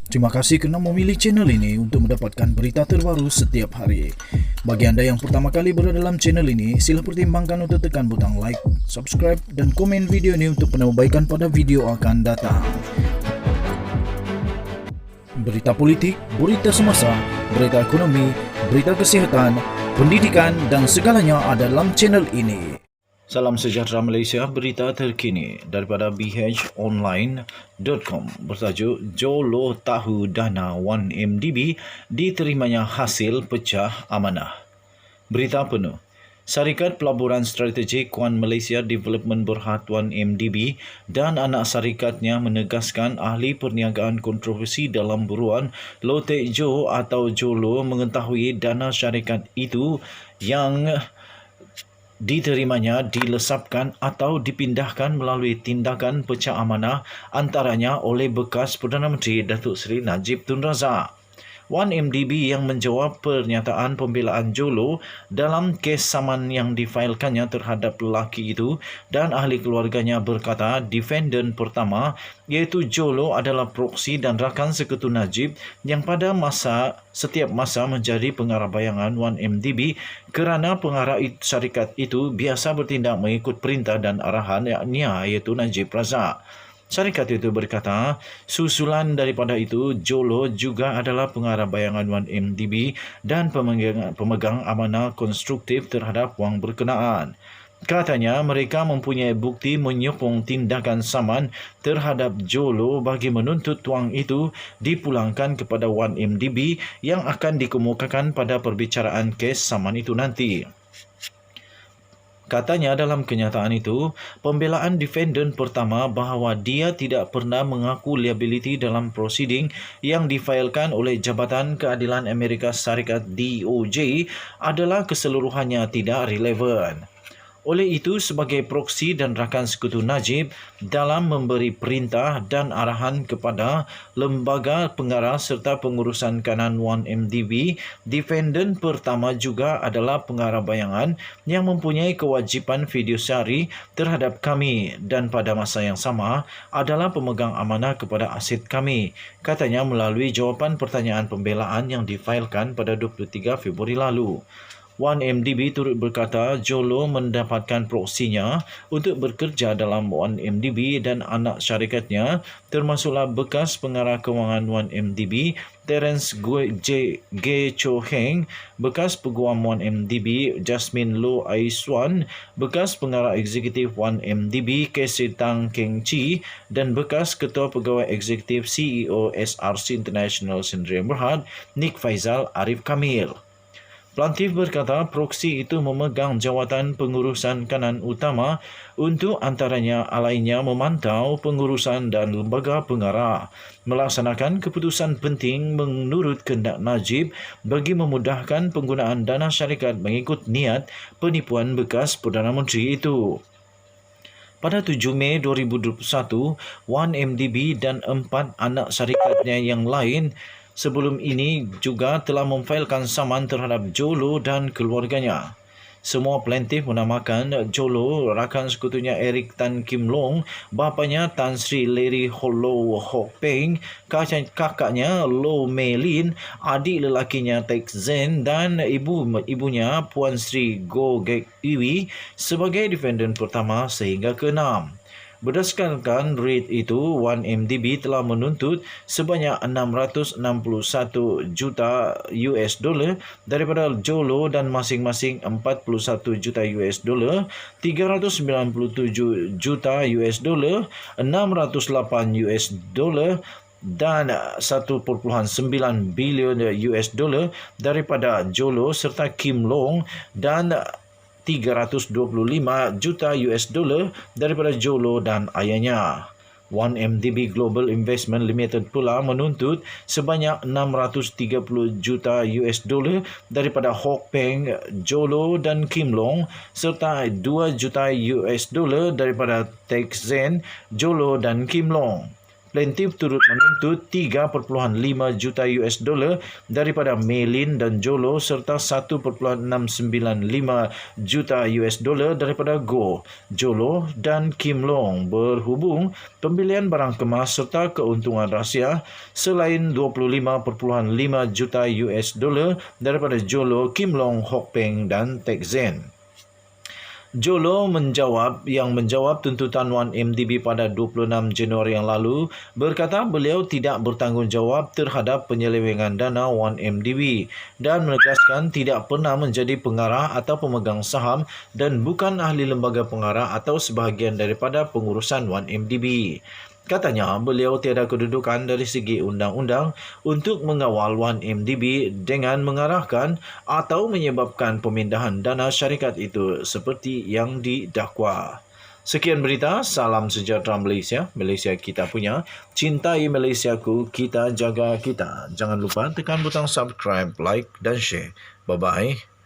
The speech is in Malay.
Terima kasih kerana memilih channel ini untuk mendapatkan berita terbaru setiap hari. Bagi anda yang pertama kali berada dalam channel ini, sila pertimbangkan untuk tekan butang like, subscribe dan komen video ini untuk penambahbaikan pada video akan datang. Berita politik, berita semasa, berita ekonomi, berita kesihatan, pendidikan dan segalanya ada dalam channel ini. Salam sejahtera Malaysia, berita terkini daripada bhonline.com bertajuk Jolo tahu dana 1MDB diterimanya hasil pecah amanah. Berita penuh. Syarikat Pelaburan Strategik Wan Malaysia Development Berhad 1MDB dan anak syarikatnya menegaskan ahli perniagaan kontroversi dalam buruan Loh Teck Jo atau Jolo mengetahui dana syarikat itu yang diterimanya dilesapkan atau dipindahkan melalui tindakan pecah amanah antaranya oleh bekas Perdana Menteri Datuk Seri Najib Tun Razak. 1MDB yang menjawab pernyataan pembelaan Jolo dalam kes saman yang difailkannya terhadap lelaki itu dan ahli keluarganya berkata defendant pertama iaitu Jolo adalah proksi dan rakan sekutu Najib yang pada setiap masa menjadi pengarah bayangan 1MDB kerana pengarah syarikat itu biasa bertindak mengikut perintah dan arahan iaitu Najib Razak. Syarikat itu berkata, susulan daripada itu, Jolo juga adalah pengarah bayangan 1MDB dan pemegang amanah konstruktif terhadap wang berkenaan. Katanya, mereka mempunyai bukti menyokong tindakan saman terhadap Jolo bagi menuntut wang itu dipulangkan kepada 1MDB yang akan dikemukakan pada perbicaraan kes saman itu nanti. Katanya dalam kenyataan itu, pembelaan defendant pertama bahawa dia tidak pernah mengaku liability dalam prosiding yang difailkan oleh Jabatan Keadilan Amerika Syarikat DOJ adalah keseluruhannya tidak relevan. Oleh itu, sebagai proksi dan rakan sekutu Najib dalam memberi perintah dan arahan kepada lembaga pengarah serta pengurusan kanan 1MDB, defendant pertama juga adalah pengarah bayangan yang mempunyai kewajipan fidusiari terhadap kami dan pada masa yang sama adalah pemegang amanah kepada aset kami, katanya melalui jawapan pertanyaan pembelaan yang difailkan pada 23 Februari lalu. 1MDB turut berkata Jolo mendapatkan proksinya untuk bekerja dalam 1MDB dan anak syarikatnya termasuklah bekas pengarah kewangan 1MDB Terence G. Cho Heng, bekas peguam 1MDB Jasmine Loh Aiswan, bekas pengarah eksekutif 1MDB Casey Tang Keng Chi dan bekas ketua pegawai eksekutif CEO SRC International Sdn Bhd Nik Faizal Arif Kamil. Pelantif berkata proksi itu memegang jawatan pengurusan kanan utama untuk antaranya lainnya memantau pengurusan dan lembaga pengarah, melaksanakan keputusan penting menurut kehendak Najib bagi memudahkan penggunaan dana syarikat mengikut niat penipuan bekas Perdana Menteri itu. Pada 7 Mei 2021, 1MDB dan 4 anak syarikatnya yang lain sebelum ini juga telah memfailkan saman terhadap Jolo dan keluarganya. Semua plaintif menamakan Jolo rakan sekutunya Eric Tan Kim Long, bapanya Tan Sri Larry Loh Hok Peng, kakaknya Loh Mei Lin, adik lelakinya Teck Zen dan ibunya Puan Sri Goh Gek Iwi sebagai defendant pertama sehingga ke-6. Berdasarkan rate itu, 1MDB telah menuntut sebanyak 661 juta US dollar daripada Jolo dan masing-masing 41 juta US dollar, 397 juta US dollar, 608 US dollar dan 1.9 bilion US dollar daripada Jolo serta Kim Long dan 325 juta US dollar daripada Jolo dan ayahnya. 1MDB Global Investment Limited pula menuntut sebanyak 630 juta US dollar daripada Hok Peng, Jolo dan Kim Long serta 2 juta US dollar daripada Teck Zen, Jolo dan Kim Long. Plaintiff turut menuntut 3.5 juta US dollar daripada Melin dan Jolo serta 1.695 juta US dollar daripada Go, Jolo dan Kim Long berhubung pembelian barang kemas serta keuntungan rahsia selain 25.5 juta US dollar daripada Jolo, Kim Long, Hok Peng dan Tek Zen. Jolo menjawab tuntutan 1MDB pada 26 Januari yang lalu berkata beliau tidak bertanggungjawab terhadap penyelewengan dana 1MDB dan menegaskan tidak pernah menjadi pengarah atau pemegang saham dan bukan ahli lembaga pengarah atau sebahagian daripada pengurusan 1MDB. Katanya beliau tiada kedudukan dari segi undang-undang untuk mengawal 1MDB dengan mengarahkan atau menyebabkan pemindahan dana syarikat itu seperti yang didakwa. Sekian berita, salam sejahtera Malaysia. Malaysia kita punya. Cintai Malaysiaku, kita jaga kita. Jangan lupa tekan butang subscribe, like dan share. Bye-bye.